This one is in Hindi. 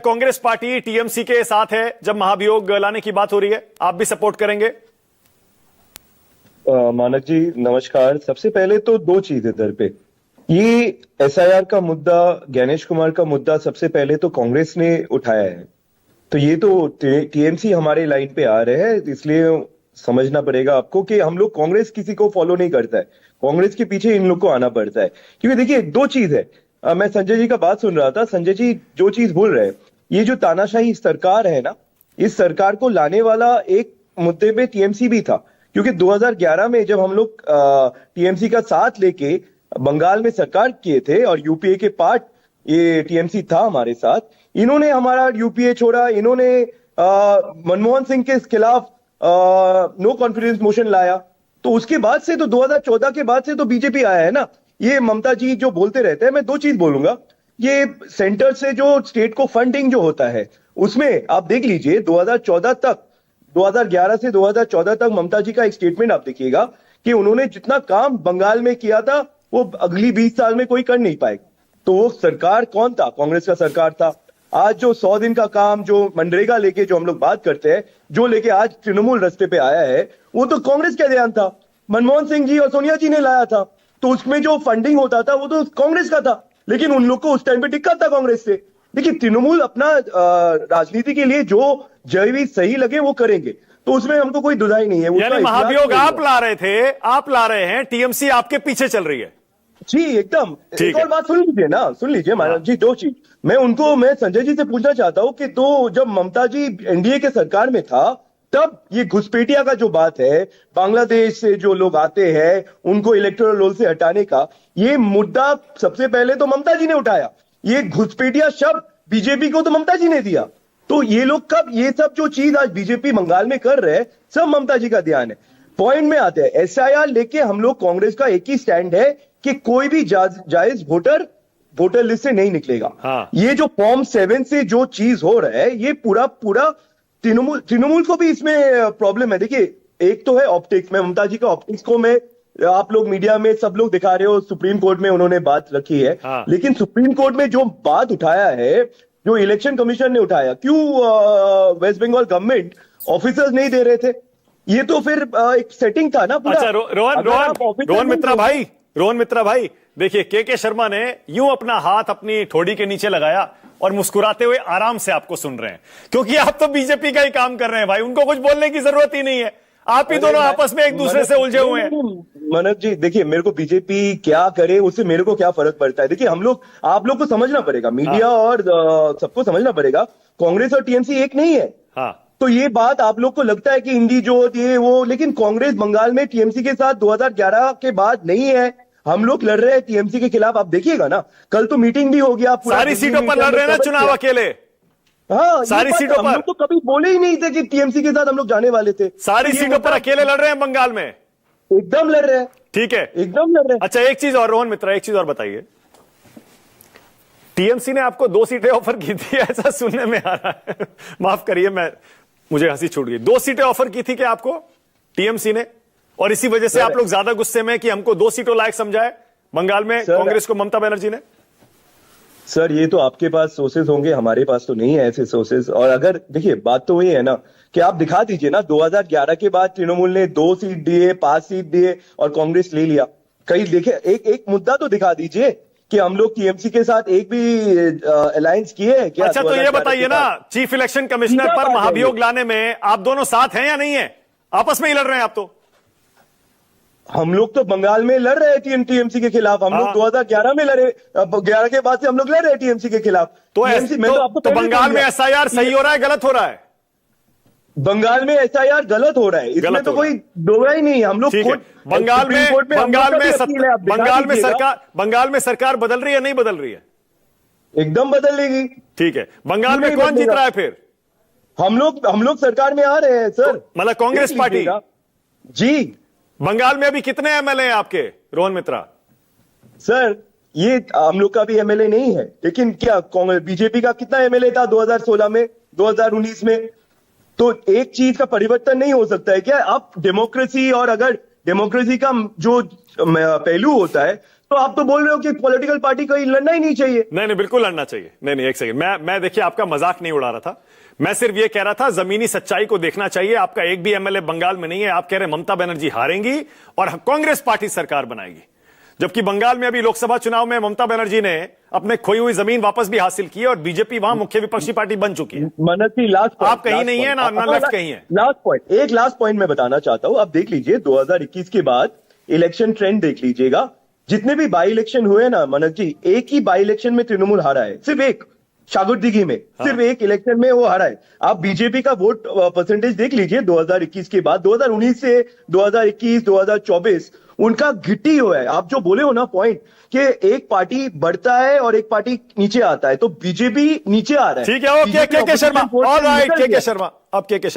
कांग्रेस पार्टी टीएमसी के साथ है जब महाभियोग लाने की बात हो रही है, आप भी सपोर्ट करेंगे? मानक जी नमस्कार। सबसे पहले तो दो चीजें इधर पे, ये एसआईआर का मुद्दा, ज्ञानेश कुमार का मुद्दा सबसे पहले तो कांग्रेस ने उठाया है, तो ये तो टीएमसी हमारे लाइन पे आ रहे हैं, इसलिए समझना पड़ेगा आपको कि हम लोग कांग्रेस किसी को फॉलो नहीं करता है, कांग्रेस के पीछे इन लोग को आना पड़ता है। क्योंकि देखिए दो चीज है, मैं संजय जी का बात सुन रहा था, संजय जी जो चीज बोल रहे हैं, ये जो तानाशाही सरकार है ना, इस सरकार को लाने वाला एक मुद्दे पे टीएमसी भी था। क्योंकि 2011 में जब हम लोग टीएमसी का साथ लेके बंगाल में सरकार किए थे और यूपीए के पार्ट ये टीएमसी था हमारे साथ, इन्होंने हमारा यूपीए छोड़ा, इन्होंने मनमोहन सिंह के खिलाफ नो कॉन्फिडेंस मोशन लाया। तो उसके बाद से तो 2014 के बाद से तो बीजेपी आया है ना। ये ममता जी जो बोलते रहते हैं, मैं दो चीज बोलूंगा, ये सेंटर से जो स्टेट को फंडिंग जो होता है उसमें आप देख लीजिए 2014 तक, 2011 से 2014 तक ममता जी का एक स्टेटमेंट आप देखिएगा कि उन्होंने जितना काम बंगाल में किया था वो अगली 20 साल में कोई कर नहीं पाएगा। तो वो सरकार कौन था? कांग्रेस का सरकार था। आज जो 100 दिन का काम, जो मनरेगा लेके जो हम लोग बात करते हैं, जो लेके आज तृणमूल रास्ते पे आया है, वो तो कांग्रेस का ध्यान था, मनमोहन सिंह जी और सोनिया जी ने लाया था। तो उसमें जो फंडिंग होता था वो तो कांग्रेस का था, लेकिन उन लोग को उस टाइम पे दिक्कत था कांग्रेस से। देखिए तृणमूल अपना राजनीति के लिए जो भी सही लगे वो करेंगे, तो उसमें हमको कोई दुधाई नहीं है। यानी महाभियोग आप ला रहे थे, आप ला रहे हैं, टीएमसी आपके पीछे चल रही है? जी एकदम। एक और बात सुन लीजिए ना, सुन लीजिए महाराज जी, दो चीज मैं संजय जी से पूछना चाहता हूं कि तो जब ममता जी एनडीए के सरकार में था, तब ये घुसपैठिया का जो बात है, बांग्लादेश से जो लोग आते हैं उनको इलेक्टोरल रोल से हटाने का, ये मुद्दा सबसे पहले तो ममता जी ने उठाया। ये घुसपैठिया शब्द बीजेपी को तो ममता जी ने दिया। तो ये लोग कब ये सब जो चीज आज बीजेपी बंगाल में कर रहे हैं, सब ममता जी का ध्यान है। पॉइंट में आते हैं, एसआईआर लेके हम लोग कांग्रेस का एक ही स्टैंड है कि कोई भी जायज वोटर लिस्ट से नहीं निकलेगा। हाँ। ये जो फॉर्म 7 से जो चीज हो रहा है, ये पूरा तृणमूल को भी इसमें प्रॉब्लम है। देखिए एक तो है ऑप्टिक्स में, ममता जी का ऑप्टिक्स को मैं, आप लोग मीडिया में सब लोग दिखा रहे हो, सुप्रीम कोर्ट में उन्होंने बात रखी है। हाँ। लेकिन सुप्रीम कोर्ट में जो बात उठाया है, जो इलेक्शन कमीशन ने उठाया, क्यों वेस्ट बंगाल गवर्नमेंट ऑफिसर्स नहीं दे रहे थे? ये तो फिर एक सेटिंग था ना पूरा। अच्छा रोहन मित्रा भाई, देखिए के शर्मा ने यूं अपना हाथ अपनी ठोड़ी के नीचे लगाया और मुस्कुराते हुए आराम से आपको सुन रहे हैं, क्योंकि आप तो बीजेपी का ही काम कर रहे हैं भाई, उनको कुछ बोलने की जरूरत ही नहीं है। आप ही दोनों आपस में एक दूसरे से उलझे हुए हैं। मनोज जी देखिए, मेरे को बीजेपी क्या करे उससे मेरे को क्या फर्क पड़ता है? देखिए हम लोग, आप लोग को समझना पड़ेगा, मीडिया और सबको समझना पड़ेगा, कांग्रेस और टीएमसी एक नहीं है। हाँ। तो ये बात आप लोग को लगता है कि इंडी जोत ये वो, लेकिन कांग्रेस बंगाल में टीएमसी के साथ 2011 के बाद नहीं है। हम लोग लड़ रहे हैं टीएमसी के खिलाफ, आप देखिएगा ना, कल तो मीटिंग भी हो गया, सारी सीटों पर लड़ रहे हैं ना चुनाव अकेले। हाँ, सारी सीटों पर हम लोग तो कभी बोले ही नहीं थे कि टीएमसी के साथ हम लोग जाने वाले थे। सारी सीटों पर अकेले लड़ रहे हैं बंगाल में, एकदम लड़ रहे हैं। ठीक है, एकदम लड़ रहे हैं। अच्छा एक चीज और रोहन मित्रा, एक चीज और बताइए, टीएमसी ने आपको 2 सीटें ऑफर की थी, ऐसा सुनने में आ रहा है। माफ करिए, मुझे हंसी छूट गई। 2 सीटें ऑफर की थी क्या आपको टीएमसी ने, और इसी वजह से आप लोग ज्यादा गुस्से में कि हमको 2 सीटों लायक समझाए बंगाल में कांग्रेस को ममता बनर्जी ने? सर ये तो आपके पास सोर्सेज होंगे, हमारे पास तो नहीं है ऐसे सोर्सेज। और अगर देखिए बात तो वही है ना कि आप दिखा दीजिए ना, 2011 के बाद तृणमूल ने 2 सीट दिए, 5 सीट दिए और कांग्रेस ले लिया। कहीं देखे एक मुद्दा तो दिखा दीजिए कि हम लोग टीएमसी के साथ एक भी अलायंस किए हैं क्या? अच्छा तो ये बताइए ना, चीफ इलेक्शन कमिश्नर पर महाभियोग लाने में आप दोनों साथ हैं या नहीं है? आपस में ही लड़ रहे हैं आप तो? हम लोग तो बंगाल में लड़ रहे हैं टीएमसी के खिलाफ, हम लोग 2011 में लड़े, 11 के बाद से हम लोग लड़ रहे हैं टीएमसी के खिलाफ। तो बंगाल में एसआईआर सही हो रहा है, गलत हो रहा है? बंगाल में एसआईआर गलत हो रहा है, इसमें तो कोई दोहरा ही नहीं है। हम लोग बंगाल में सरकार बदल रही है, नहीं बदल रही है? एकदम बदल लेगी। ठीक है, बंगाल में कौन जीत रहा है फिर? हम लोग सरकार में आ रहे हैं सर, मतलब कांग्रेस पार्टी जी। बंगाल में अभी कितने एमएलए हैं आपके रोहन मित्रा? सर ये हम लोग का भी एमएलए नहीं है, लेकिन क्या कांग्रेस बीजेपी का कितना एमएलए था 2016 में, 2019 में? तो एक चीज का परिवर्तन नहीं हो सकता है क्या? आप डेमोक्रेसी, और अगर डेमोक्रेसी का जो पहलू होता है तो आप तो बोल रहे हो कि पॉलिटिकल पार्टी कहीं लड़ना ही नहीं चाहिए। नहीं बिल्कुल लड़ना चाहिए। नहीं एक सेकंड, मैं देखिए आपका मजाक नहीं उड़ा रहा था, मैं सिर्फ ये कह रहा था जमीनी सच्चाई को देखना चाहिए। आपका एक भी एमएलए बंगाल में नहीं है, आप कह रहे ममता बनर्जी हारेंगी और कांग्रेस पार्टी सरकार बनाएगी, जबकि बंगाल में अभी लोकसभा चुनाव में ममता बनर्जी ने अपने खोई हुई जमीन वापस भी हासिल की है और बीजेपी वहां मुख्य विपक्षी पार्टी बन चुकी है। मनोज जी लास्ट आप कहीं नहीं है ना लेफ्ट कहीं है। लास्ट पॉइंट मैं बताना चाहता हूं, आप देख लीजिए 2021 के बाद इलेक्शन ट्रेंड देख लीजिएगा, जितने भी बाई इलेक्शन हुए ना मनोज जी, एक ही बाई इलेक्शन में तृणमूल हारा है, सिर्फ एक, शागुरदिघी में। सिर्फ एक इलेक्शन में वो हारा है। आप बीजेपी का वोट परसेंटेज देख लीजिए 2021 के बाद, 2019 से 2021 2024 उनका घिट्टी हुआ है। आप जो बोले हो ना पॉइंट कि एक पार्टी बढ़ता है और एक पार्टी नीचे आता है, तो बीजेपी नीचे आ रहा है। ठीक है, ओके के शर्मा, ऑलराइट के शर्मा, अब के